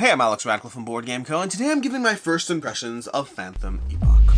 Hey, I'm Alex Radcliffe from Board Game Co., and today I'm giving my first impressions of Phantom Epoch.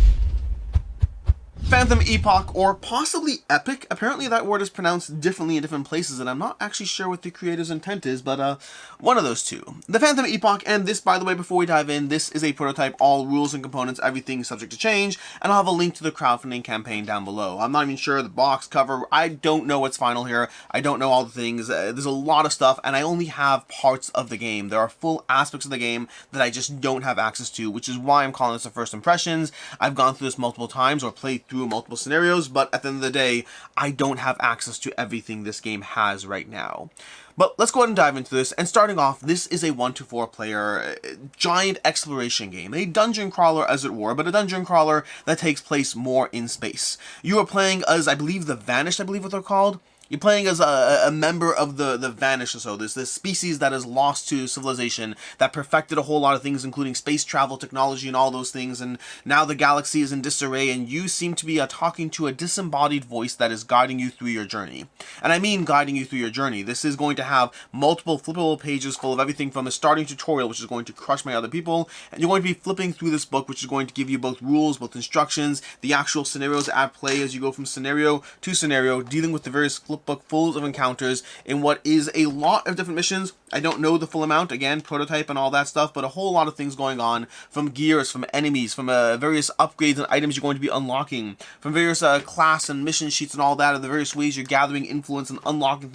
Phantom Epoch, or possibly Epic. Apparently that word is pronounced differently in different places, and I'm not actually sure what the creator's intent is, but one of those two. The Phantom Epoch, and this, by the way, before we dive in, this is a prototype, all rules and components, everything subject to change, and I'll have a link to the crowdfunding campaign down below. I'm not even sure the box cover, I don't know what's final here, I don't know all the things, there's a lot of stuff, and I only have parts of the game. There are full aspects of the game that I just don't have access to, which is why I'm calling this the first impressions. I've gone through this multiple times, or played through multiple scenarios, but at the end of the day, I don't have access to everything this game has right now. But let's go ahead and dive into this, and starting off, this is a 1 to 4 player giant exploration game, a dungeon crawler as it were, but a dungeon crawler that takes place more in space. You are playing as, I believe, the Vanished, I believe what they're called. You're playing as a member of the Vanished, so there's this species that is lost to civilization that perfected a whole lot of things, including space travel, technology, and all those things, and now the galaxy is in disarray, and you seem to be talking to a disembodied voice that is guiding you through your journey. And I mean guiding you through your journey. This is going to have multiple flippable pages full of everything from a starting tutorial, which is going to crush my other people, and you're going to be flipping through this book, which is going to give you both rules, both instructions, the actual scenarios at play as you go from scenario to scenario, dealing with the various book full of encounters in what is a lot of different missions. I don't know the full amount, again, prototype and all that stuff, but a whole lot of things going on, from gears, from enemies, from various upgrades and items you're going to be unlocking, from various class and mission sheets and all that, and the various ways you're gathering influence and unlocking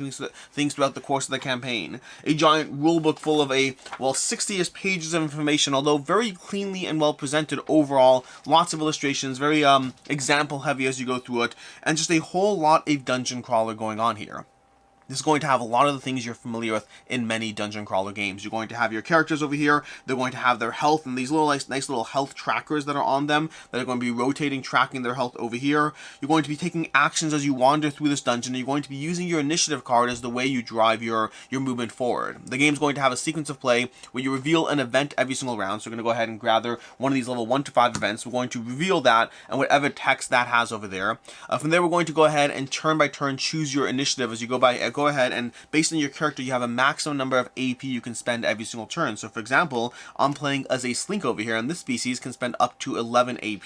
things throughout the course of the campaign. A giant rulebook full of 60-ish pages of information, although very cleanly and well presented overall, lots of illustrations, very example heavy as you go through it, and just a whole lot of dungeon crawler going on here. This is going to have a lot of the things you're familiar with in many dungeon crawler games. You're going to have your characters over here. They're going to have their health and these little nice little health trackers that are on them that are going to be rotating, tracking their health over here. You're going to be taking actions as you wander through this dungeon. And you're going to be using your initiative card as the way you drive your movement forward. The game's going to have a sequence of play where you reveal an event every single round. So we're going to go ahead and gather one of these level 1 to 5 events. We're going to reveal that and whatever text that has over there. From there, we're going to go ahead and turn by turn choose your initiative as you go ahead, and based on your character, you have a maximum number of AP you can spend every single turn. So for example, I'm playing as a Slink over here, and this species can spend up to 11 AP.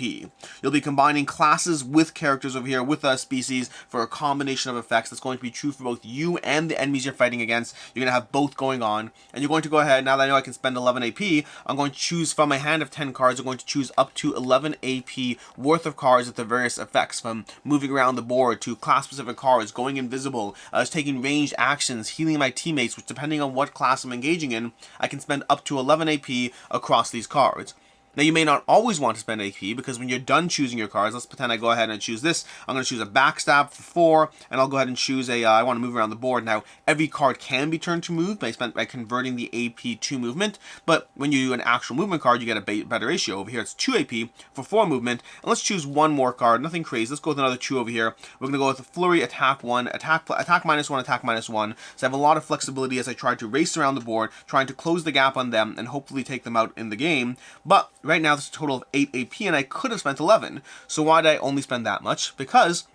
You'll be combining classes with characters over here with a species for a combination of effects that's going to be true for both you and the enemies you're fighting against. You're going to have both going on, and you're going to go ahead, now that I know I can spend 11 AP, I'm going to choose from my hand of 10 cards, I'm going to choose up to 11 AP worth of cards with the various effects, from moving around the board to class-specific cards, going invisible, taking ranged actions, healing my teammates, which depending on what class I'm engaging in, I can spend up to 11 AP across these cards. Now, you may not always want to spend AP, because when you're done choosing your cards, let's pretend I go ahead and choose this. I'm going to choose a backstab for 4, and I'll go ahead and choose I want to move around the board. Now, every card can be turned to move by converting the AP to movement, but when you do an actual movement card, you get a better ratio. Over here, it's 2 AP for 4 movement, and let's choose one more card, nothing crazy. Let's go with another 2 over here. We're going to go with a Flurry, attack 1, attack -1, attack -1, so I have a lot of flexibility as I try to race around the board, trying to close the gap on them, and hopefully take them out in the game, but right now, there's a total of 8 AP, and I could have spent 11. So why did I only spend that much? Because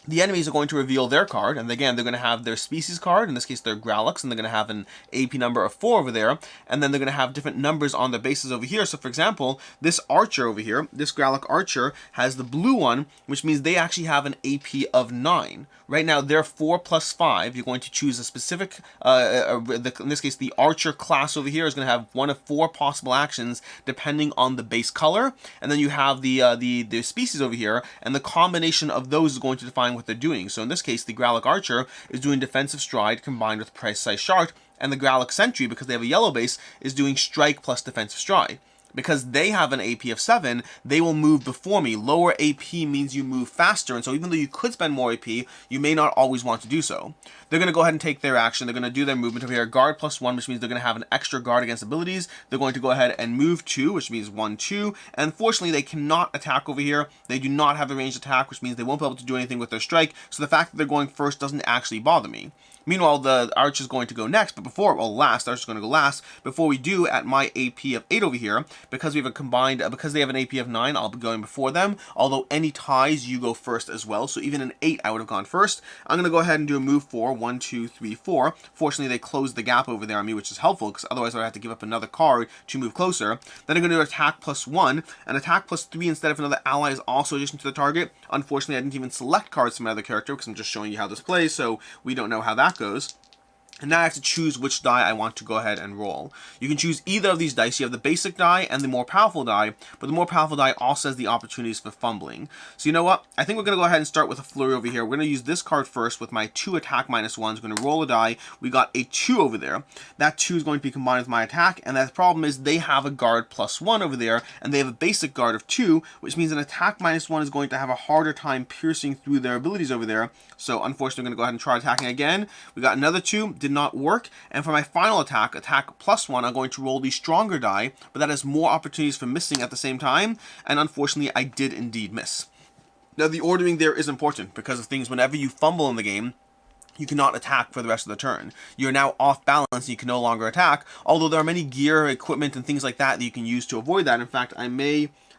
the enemies are going to reveal their card, and again, they're going to have their species card, in this case, their Growlix, and they're going to have an AP number of 4 over there, and then they're going to have different numbers on their bases over here. So, for example, this Archer over here, this Growlix Archer, has the blue one, which means they actually have an AP of 9. Right now, they're 4 plus 5. You're going to choose a specific, in this case, the Archer class over here is going to have one of 4 possible actions, depending on the base color, and then you have the species over here, and the combination of those is going to define what they're doing. So in this case, the Growlix Archer is doing Defensive Stride combined with Precise Shot, and the Growlix Sentry, because they have a yellow base, is doing Strike plus Defensive Stride. Because they have an AP of 7, they will move before me. Lower AP means you move faster, and so even though you could spend more AP, you may not always want to do so. They're going to go ahead and take their action. They're going to do their movement over here. Guard +1, which means they're going to have an extra guard against abilities. They're going to go ahead and move 2, which means 1, 2. And unfortunately, they cannot attack over here. They do not have a ranged attack, which means they won't be able to do anything with their strike. So the fact that they're going first doesn't actually bother me. Meanwhile, the Arch is going to go next, but before, well, last, the Arch is going to go last. Before we do, at my AP of 8 over here, because we have a combined, because they have an AP of 9, I'll be going before them. Although any ties, you go first as well. So even an 8, I would have gone first. I'm going to go ahead and do a move 4, 1, 2, 3, 4. Fortunately, they closed the gap over there on me, which is helpful, because otherwise I would have to give up another card to move closer. Then I'm going to do attack +1, and attack +3 instead of another ally is also addition to the target. Unfortunately, I didn't even select cards from another character, because I'm just showing you how this plays, so we don't know how that goes. And now I have to choose which die I want to go ahead and roll. You can choose either of these dice. You have the basic die and the more powerful die, but the more powerful die also has the opportunities for fumbling. So you know what? I think we're going to go ahead and start with a flurry over here. We're going to use this card first with my 2 attack -1s. We're going to roll a die. We got a 2 over there. That 2 is going to be combined with my attack, and the problem is they have a guard +1 over there, and they have a basic guard of 2, which means an attack -1 is going to have a harder time piercing through their abilities over there. So unfortunately, I'm going to go ahead and try attacking again. We got another 2. Did not work. And for my final attack, attack +1, I'm going to roll the stronger die, but that has more opportunities for missing at the same time, and unfortunately, I did indeed miss. Now, the ordering there is important because of things whenever you fumble in the game, you cannot attack for the rest of the turn. You're now off balance and you can no longer attack, although there are many gear, equipment, and things like that you can use to avoid that. In fact,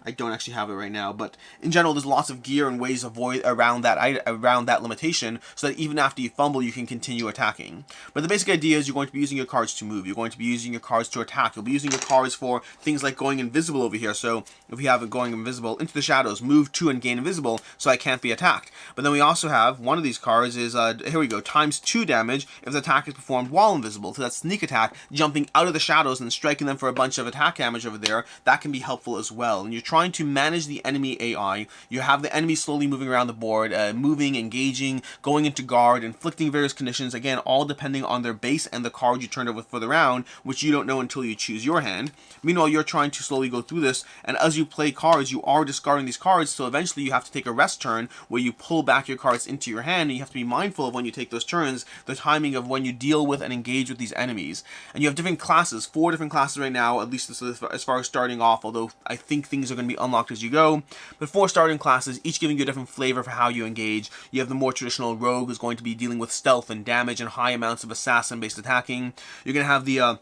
I don't actually have it right now, but in general, there's lots of gear and ways to avoid around that limitation, so that even after you fumble, you can continue attacking. But the basic idea is you're going to be using your cards to move. You're going to be using your cards to attack. You'll be using your cards for things like going invisible over here. So if we have it going invisible into the shadows, move 2 and gain invisible, so I can't be attacked. But then we also have one of these cards is here we go, ×2 damage if the attack is performed while invisible. So that's sneak attack, jumping out of the shadows and striking them for a bunch of attack damage over there. That can be helpful as well. And you're trying to manage the enemy AI. You have the enemy slowly moving around the board, moving, engaging, going into guard, inflicting various conditions, again, all depending on their base and the card you turned over for the round, which you don't know until you choose your hand. Meanwhile, you're trying to slowly go through this, and as you play cards, you are discarding these cards, so eventually you have to take a rest turn where you pull back your cards into your hand, and you have to be mindful of when you take those turns, the timing of when you deal with and engage with these enemies. And you have different classes, 4 different classes right now, at least as far as starting off, although I think things are going to be unlocked as you go. But 4 starting classes, each giving you a different flavor for how you engage. You have the more traditional rogue, who's going to be dealing with stealth and damage and high amounts of assassin-based attacking. You're going to have the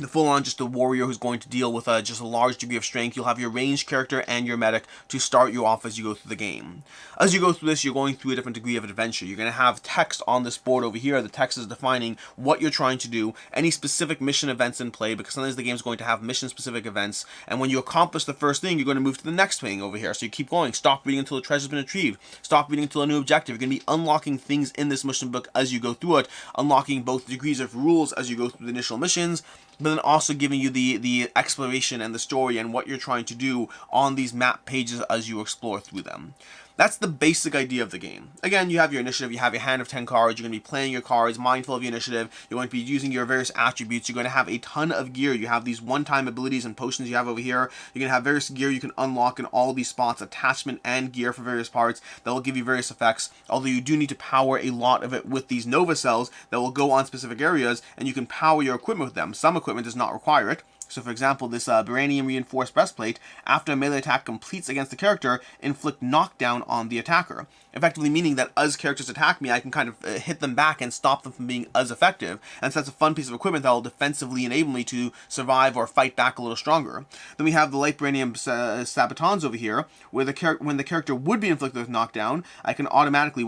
full-on just a warrior who's going to deal with just a large degree of strength. You'll have your ranged character and your medic to start you off as you go through the game. As you go through this, you're going through a different degree of adventure. You're going to have text on this board over here. The text is defining what you're trying to do, any specific mission events in play, because sometimes the game's going to have mission-specific events, and when you accomplish the first thing, you're going to move to the next thing over here. So you keep going. Stop reading until the treasure's been retrieved. Stop reading until a new objective. You're going to be unlocking things in this mission book as you go through it, unlocking both degrees of rules as you go through the initial missions, but then also giving you the exploration and the story and what you're trying to do on these map pages as you explore through them. That's the basic idea of the game. Again, you have your initiative, you have your hand of 10 cards, you're going to be playing your cards, mindful of your initiative, you're going to be using your various attributes, you're going to have a ton of gear, you have these one-time abilities and potions you have over here, you're going to have various gear you can unlock in all these spots, attachment and gear for various parts that will give you various effects, although you do need to power a lot of it with these Nova cells that will go on specific areas, and you can power your equipment with them. Some equipment does not require it. So for example, this Baranium Reinforced Breastplate, after a melee attack completes against the character, inflict knockdown on the attacker. Effectively meaning that as characters attack me, I can kind of hit them back and stop them from being as effective. And so that's a fun piece of equipment that will defensively enable me to survive or fight back a little stronger. Then we have the Light Baranium Sabatons over here, where when the character would be inflicted with knockdown, I can automatically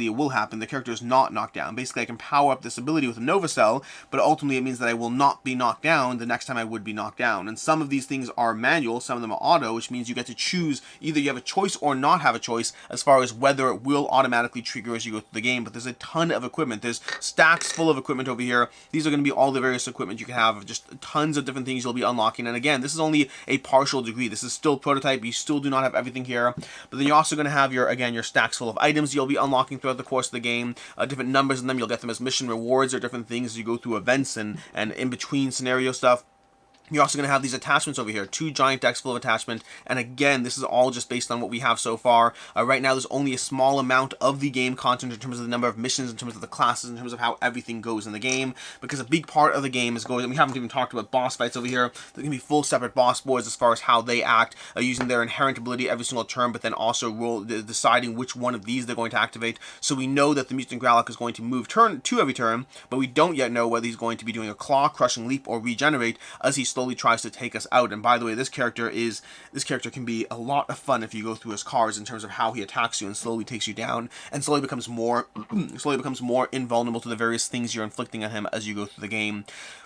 it will happen, the character is not knocked down. Basically, I can power up this ability with a Nova Cell, but ultimately it means that I will not be knocked down the next time I would be knocked down. And some of these things are manual, some of them are auto, which means you get to choose, either you have a choice or not have a choice as far as whether it will automatically trigger as you go through the game. But there's a ton of equipment. There's stacks full of equipment over here. These are going to be all the various equipment you can have, just tons of different things you'll be unlocking. And again, this is only a partial degree. This is still prototype. You still do not have everything here. But then you're also going to have your stacks full of items you'll be unlocking throughout the course of the game. Different numbers in them. You'll get them as mission rewards or different things as you go through events and in between scenario stuff. You're also going to have these attachments over here, 2 giant decks full of attachment, and again, this is all just based on what we have so far. Right now, there's only a small amount of the game content in terms of the number of missions, in terms of the classes, in terms of how everything goes in the game, because a big part of the game is going, and we haven't even talked about boss fights over here. There's going to be full separate boss boards as far as how they act, using their inherent ability every single turn, but then also deciding which one of these they're going to activate. So we know that the Mutant Growlithe is going to move turn 2 every turn, but we don't yet know whether he's going to be doing a claw, crushing leap, or regenerate as he slowly tries to take us out. And by the way, this character can be a lot of fun if you go through his cards in terms of how he attacks you and slowly takes you down and slowly becomes more invulnerable to the various things you're inflicting on him as you go through the game.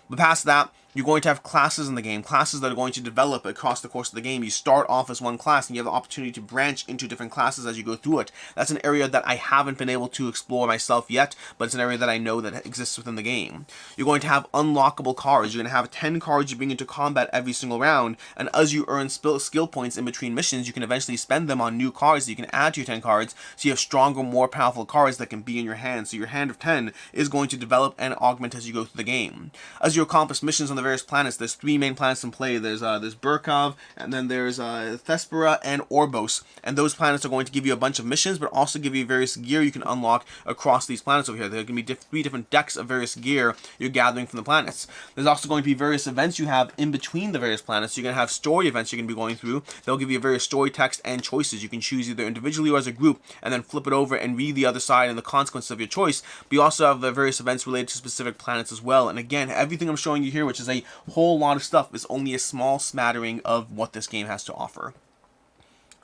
But past that, you're going to have classes in the game, classes that are going to develop across the course of the game. You start off as one class, and you have the opportunity to branch into different classes as you go through it. That's an area that I haven't been able to explore myself yet, but it's an area that I know that exists within the game. You're going to have unlockable cards. You're going to have 10 cards you bring into combat every single round, and as you earn skill points in between missions, you can eventually spend them on new cards that you can add to your 10 cards, so you have stronger, more powerful cards that can be in your hand. So your hand of 10 is going to develop and augment as you go through the game. As you accomplish missions on the various planets, there's 3 main planets in play. There's Burkov, and then there's Thespera and Orbos, and those planets are going to give you a bunch of missions, but also give you various gear you can unlock across these planets over here. There are going to be 3 different decks of various gear you're gathering from the planets. There's also going to be various events you have in between the various planets. You're going to have story events you're going to be going through. They'll give you various story text and choices. You can choose either individually or as a group, and then flip it over and read the other side and the consequences of your choice. But you also have the various events related to specific planets as well. And again, everything I'm showing you here, which is a whole lot of stuff, is only a small smattering of what this game has to offer.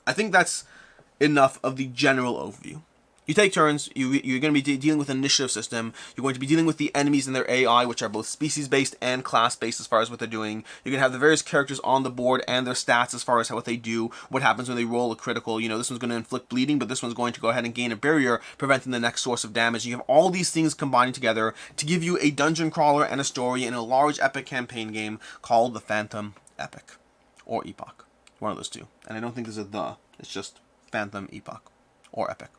I think that's enough of the general overview. You take turns, you're going to be dealing with an initiative system, you're going to be dealing with the enemies and their AI, which are both species-based and class-based as far as what they're doing. You're going to have the various characters on the board and their stats as far as what they do, what happens when they roll a critical. You know, this one's going to inflict bleeding, but this one's going to go ahead and gain a barrier, preventing the next source of damage. You have all these things combining together to give you a dungeon crawler and a story in a large epic campaign game called the Phantom Epic. Or Epoch. One of those two. And I don't think there's a the. It's just Phantom Epoch. Or Epic.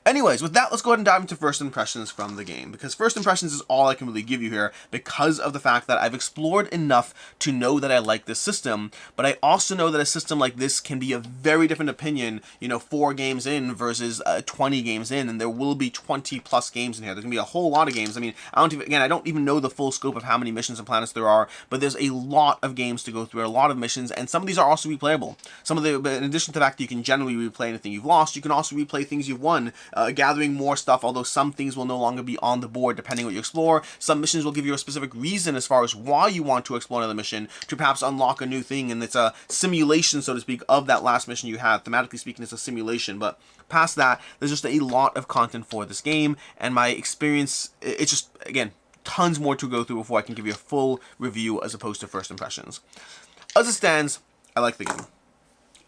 Anyways, with that, let's go ahead and dive into first impressions from the game, because first impressions is all I can really give you here because of the fact that I've explored enough to know that I like this system, but I also know that a system like this can be a very different opinion, 4 games in versus 20 games in, and there will be 20 plus games in here. There's going to be a whole lot of games. I mean, I don't even know the full scope of how many missions and planets there are, but there's a lot of games to go through, a lot of missions, and some of these are also replayable. In addition to the fact that you can generally replay anything you've lost, you can also replay things you've won, gathering more stuff, although some things will no longer be on the board depending on what you explore. Some missions will give you a specific reason as far as why you want to explore another mission, to perhaps unlock a new thing, and it's a simulation, so to speak, of that last mission you had. Thematically speaking, it's a simulation, but past that, there's just a lot of content for this game, and my experience, it's just, again, tons more to go through before I can give you a full review as opposed to first impressions. As it stands, I like the game.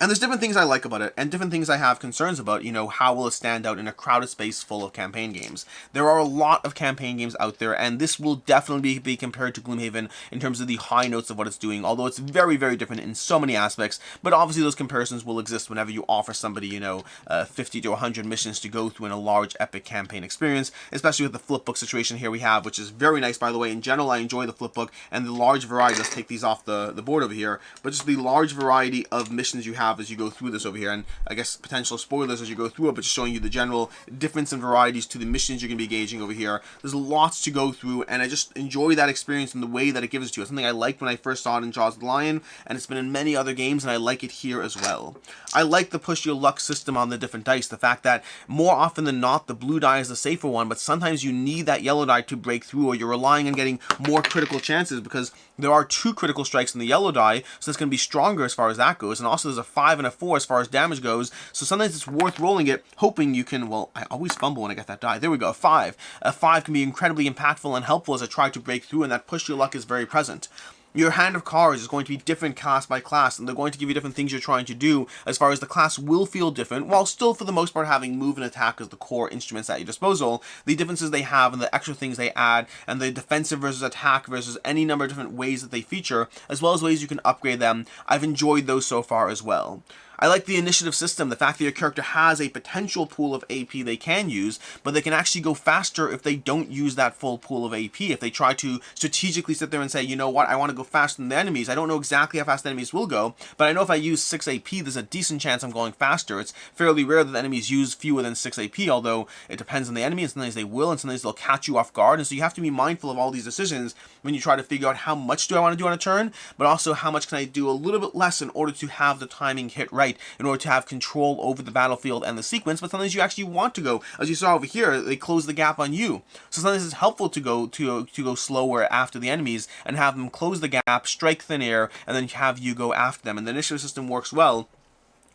And there's different things I like about it, and different things I have concerns about, how will it stand out in a crowded space full of campaign games. There are a lot of campaign games out there, and this will definitely be compared to Gloomhaven in terms of the high notes of what it's doing, although it's very, very different in so many aspects, but obviously those comparisons will exist whenever you offer somebody, 50 to 100 missions to go through in a large epic campaign experience, especially with the flipbook situation here we have, which is very nice, by the way. In general, I enjoy the flipbook, and the large variety, let's take these off the board over here, but just the large variety of missions you have as you go through this over here, and I guess potential spoilers as you go through it, but just showing you the general difference and varieties to the missions you're going to be engaging over here. There's lots to go through, and I just enjoy that experience and the way that it gives it to you. It's something I liked when I first saw it in Jaws of the Lion, and it's been in many other games, and I like it here as well. I like the push your luck system on the different dice, the fact that more often than not, the blue die is the safer one, but sometimes you need that yellow die to break through, or you're relying on getting more critical chances, because there are 2 critical strikes in the yellow die, so it's going to be stronger as far as that goes, and also there's a 5 and a 4 as far as damage goes, so sometimes it's worth rolling it, hoping you can, well, I always fumble when I get that die. There we go, a 5. A 5 can be incredibly impactful and helpful as I try to break through, and that push your luck is very present. Your hand of cards is going to be different class by class, and they're going to give you different things you're trying to do, as far as the class will feel different, while still for the most part having move and attack as the core instruments at your disposal. The differences they have and the extra things they add, and the defensive versus attack versus any number of different ways that they feature, as well as ways you can upgrade them, I've enjoyed those so far as well. I like the initiative system, the fact that your character has a potential pool of AP they can use, but they can actually go faster if they don't use that full pool of AP. If they try to strategically sit there and say, you know what, I want to go faster than the enemies. I don't know exactly how fast the enemies will go, but I know if I use 6 AP, there's a decent chance I'm going faster. It's fairly rare that the enemies use fewer than 6 AP, although it depends on the enemy, and sometimes they will, and sometimes they'll catch you off guard, and so you have to be mindful of all these decisions when you try to figure out how much do I want to do on a turn, but also how much can I do a little bit less in order to have the timing hit right, in order to have control over the battlefield and the sequence. But sometimes you actually want to go, as you saw over here, they close the gap on you. So sometimes it's helpful to go slower after the enemies and have them close the gap, strike thin air, and then have you go after them. And the initiative system works well.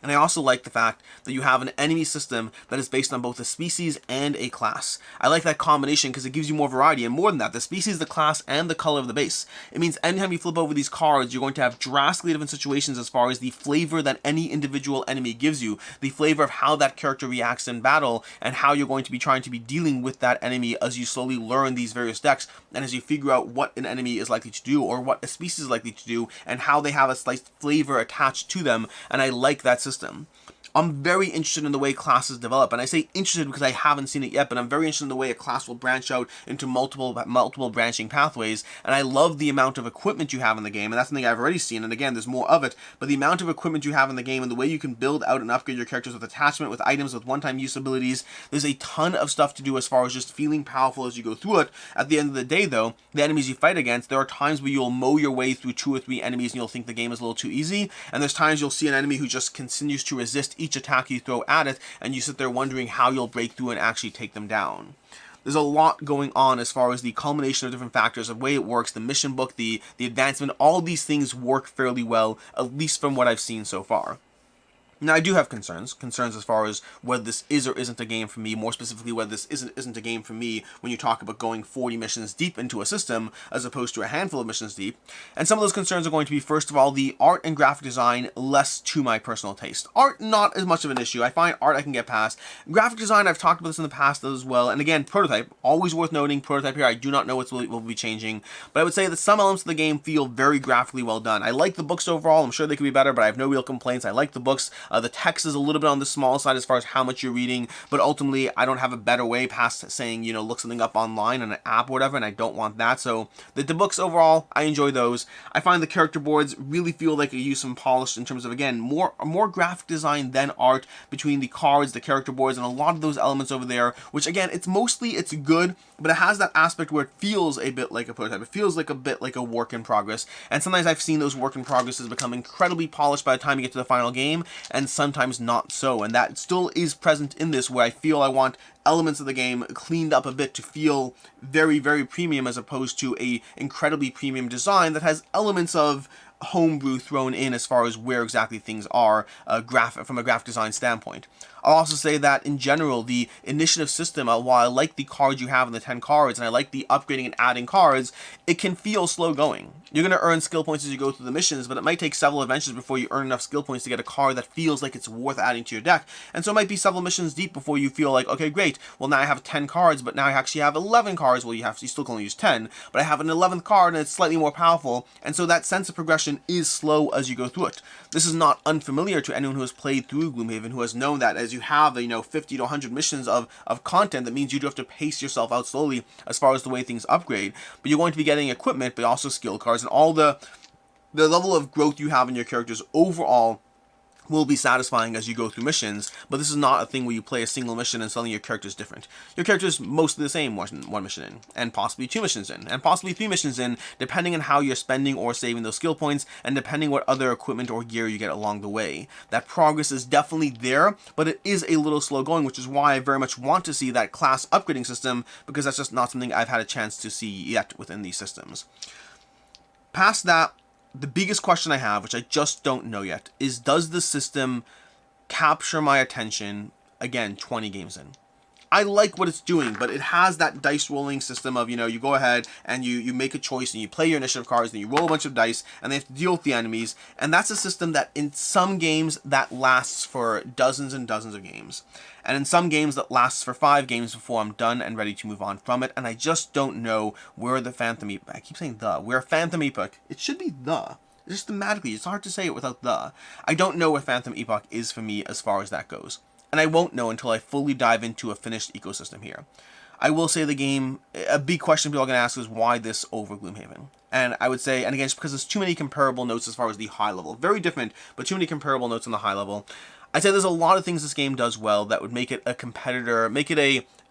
And I also like the fact that you have an enemy system that is based on both a species and a class. I like that combination because it gives you more variety, and more than that, the species, the class, and the color of the base. It means anytime you flip over these cards, you're going to have drastically different situations as far as the flavor that any individual enemy gives you, the flavor of how that character reacts in battle, and how you're going to be trying to be dealing with that enemy as you slowly learn these various decks, and as you figure out what an enemy is likely to do, or what a species is likely to do, and how they have a slight flavor attached to them, and I like that system. I'm very interested in the way classes develop, and I say interested because I haven't seen it yet, but I'm very interested in the way a class will branch out into multiple branching pathways, and I love the amount of equipment you have in the game, and that's something I've already seen, and again, there's more of it, but the amount of equipment you have in the game and the way you can build out and upgrade your characters with attachment, with items, with one-time use abilities, there's a ton of stuff to do as far as just feeling powerful as you go through it. At the end of the day, though, the enemies you fight against, there are times where you'll mow your way through 2 or 3 enemies and you'll think the game is a little too easy, and there's times you'll see an enemy who just continues to resist each attack you throw at it, and you sit there wondering how you'll break through and actually take them down. There's a lot going on as far as the culmination of different factors, the way it works, the mission book, the advancement, all these things work fairly well, at least from what I've seen so far. Now, I do have concerns as far as whether this is or isn't a game for me, more specifically whether this isn't a game for me when you talk about going 40 missions deep into a system as opposed to a handful of missions deep. And some of those concerns are going to be, first of all, the art and graphic design less to my personal taste. Art, not as much of an issue. I find art I can get past. Graphic design, I've talked about this in the past as well. And again, prototype, always worth noting, prototype here, I do not know what will be changing. But I would say that some elements of the game feel very graphically well done. I like the books overall. I'm sure they could be better, but I have no real complaints. I like the books. The text is a little bit on the small side as far as how much you're reading, but ultimately I don't have a better way past saying, you know, look something up online on an app or whatever, and I don't want that. So the books overall, I enjoy those. I find the character boards really feel like a use and polish in terms of, again, more graphic design than art between the cards, the character boards, and a lot of those elements over there, which again, it's good, but it has that aspect where it feels a bit like a prototype. It feels like a bit like a work in progress. And sometimes I've seen those work in progresses become incredibly polished by the time you get to the final game, and sometimes not so. And that still is present in this, where I feel I want elements of the game cleaned up a bit to feel very, very premium, as opposed to a incredibly premium design that has elements of homebrew thrown in as far as where exactly things are from a graphic design standpoint. I'll also say that in general, the initiative system, while I like the cards you have in the 10 cards, and I like the upgrading and adding cards, it can feel slow going. You're going to earn skill points as you go through the missions, but it might take several adventures before you earn enough skill points to get a card that feels like it's worth adding to your deck. And so it might be several missions deep before you feel like, okay, great, well now I have 10 cards, but now I actually have 11 cards. Well, you still can only use 10, but I have an 11th card and it's slightly more powerful, and so that sense of progression is slow as you go through it. This is not unfamiliar to anyone who has played through Gloomhaven, who has known that as you have, 50 to 100 missions of content, that means you do have to pace yourself out slowly as far as the way things upgrade. But you're going to be getting equipment, but also skill cards, and all the level of growth you have in your characters overall will be satisfying as you go through missions, but this is not a thing where you play a single mission and suddenly your character is different. Your character is mostly the same one mission in, and possibly 2 missions in, and possibly 3 missions in, depending on how you're spending or saving those skill points, and depending what other equipment or gear you get along the way. That progress is definitely there, but it is a little slow going, which is why I very much want to see that class upgrading system, because that's just not something I've had a chance to see yet within these systems. Past that, the biggest question I have, which I just don't know yet, is does the system capture my attention, again, 20 games in? I like what it's doing, but it has that dice rolling system of, you go ahead and you make a choice and you play your initiative cards and you roll a bunch of dice and they have to deal with the enemies. And that's a system that in some games that lasts for dozens and dozens of games. And in some games that lasts for 5 games before I'm done and ready to move on from it. And I just don't know where the Phantom Epoch, I keep saying where Phantom Epoch, it should be Just thematically, it's hard to say it without the. I don't know what Phantom Epoch is for me as far as that goes. And I won't know until I fully dive into a finished ecosystem here. I will say the game, a big question people are going to ask is why this over Gloomhaven? And I would say, and again, it's because there's too many comparable notes as far as the high level. Very different, but too many comparable notes on the high level. I'd say there's a lot of things this game does well that would make it a competitor, make it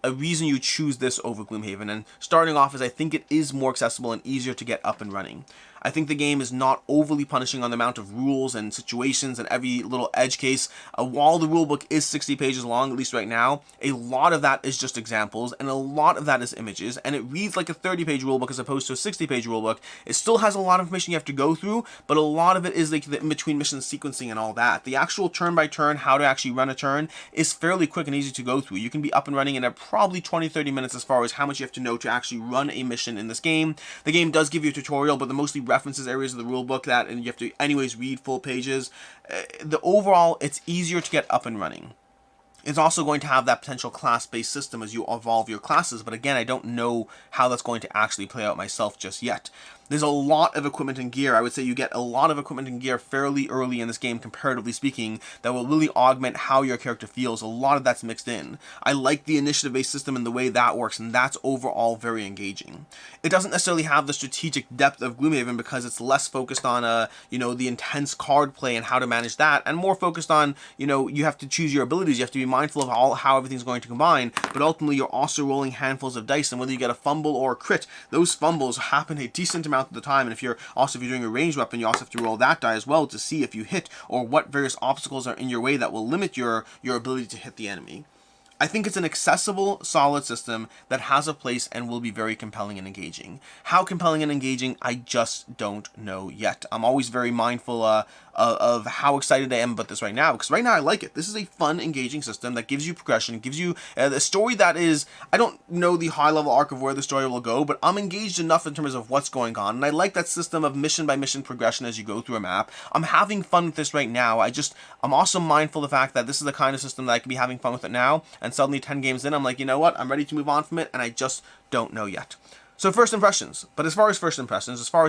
a reason you choose this over Gloomhaven. And starting off is I think it is more accessible and easier to get up and running. I think the game is not overly punishing on the amount of rules and situations and every little edge case. While the rulebook is 60 pages long, at least right now, a lot of that is just examples and a lot of that is images, and it reads like a 30-page rulebook as opposed to a 60-page rulebook. It still has a lot of information you have to go through, but a lot of it is like the in-between mission sequencing and all that. The actual turn-by-turn, how to actually run a turn, is fairly quick and easy to go through. You can be up and running in probably 20-30 minutes as far as how much you have to know to actually run a mission in this game. The game does give you a tutorial, but the mostly references areas of the rulebook that, and you have to anyways read full pages. The overall, it's easier to get up and running. It's also going to have that potential class-based system as you evolve your classes, but again, I don't know how that's going to actually play out myself just yet. There's a lot of equipment and gear. I would say you get a lot of equipment and gear fairly early in this game, comparatively speaking, that will really augment how your character feels. A lot of that's mixed in. I like the initiative-based system and the way that works, and that's overall very engaging. It doesn't necessarily have the strategic depth of Gloomhaven because it's less focused on, the intense card play and how to manage that, and more focused on, you have to choose your abilities. You have to be mindful of how everything's going to combine, but ultimately you're also rolling handfuls of dice, and whether you get a fumble or a crit, those fumbles happen a decent amount of the time, and if you're doing a ranged weapon, you also have to roll that die as well to see if you hit or what various obstacles are in your way that will limit your ability to hit the enemy. I think it's an accessible, solid system that has a place and will be very compelling and engaging. How compelling and engaging, I just don't know yet. I'm always very mindful of how excited I am about this right now, because right now I like it. This is a fun, engaging system that gives you progression, gives you a story that is, I don't know the high-level arc of where the story will go, but I'm engaged enough in terms of what's going on, and I like that system of mission-by-mission progression as you go through a map. I'm having fun with this right now. I'm also mindful of the fact that this is the kind of system that I can be having fun with it now, and suddenly 10 games in, I'm like, you know what, I'm ready to move on from it, and I just don't know yet. So first impressions, but as far as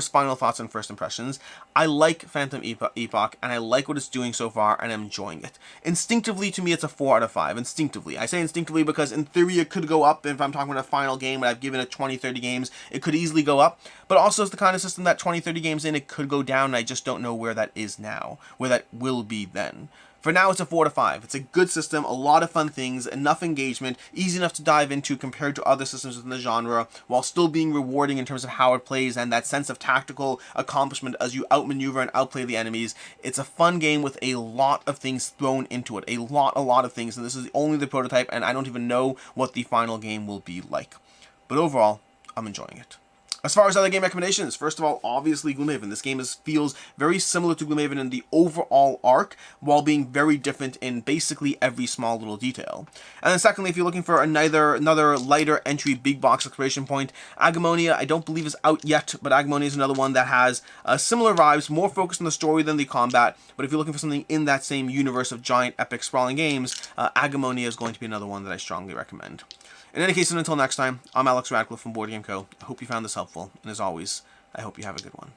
final thoughts on first impressions, I like Phantom Epoch, and I like what it's doing so far, and I'm enjoying it. Instinctively, to me, it's a 4 out of 5, instinctively. I say instinctively because in theory it could go up. If I'm talking about a final game and I've given it 20-30 games, it could easily go up, but also it's the kind of system that 20-30 games in, it could go down, and I just don't know where that is now, where that will be then. For now, it's a 4 to 5. It's a good system, a lot of fun things, enough engagement, easy enough to dive into compared to other systems within the genre, while still being rewarding in terms of how it plays and that sense of tactical accomplishment as you outmaneuver and outplay the enemies. It's a fun game with a lot of things thrown into it, a lot of things, and this is only the prototype, and I don't even know what the final game will be like. But overall, I'm enjoying it. As far as other game recommendations, first of all, obviously Gloomhaven. This game feels very similar to Gloomhaven in the overall arc, while being very different in basically every small little detail. And then secondly, if you're looking for another lighter entry big box exploration point, Agamonia, I don't believe is out yet, but Agamonia is another one that has similar vibes, more focused on the story than the combat, but if you're looking for something in that same universe of giant, epic, sprawling games, Agamonia is going to be another one that I strongly recommend. In any case, and until next time, I'm Alex Radcliffe from Board Game Co. I hope you found this helpful, and as always, I hope you have a good one.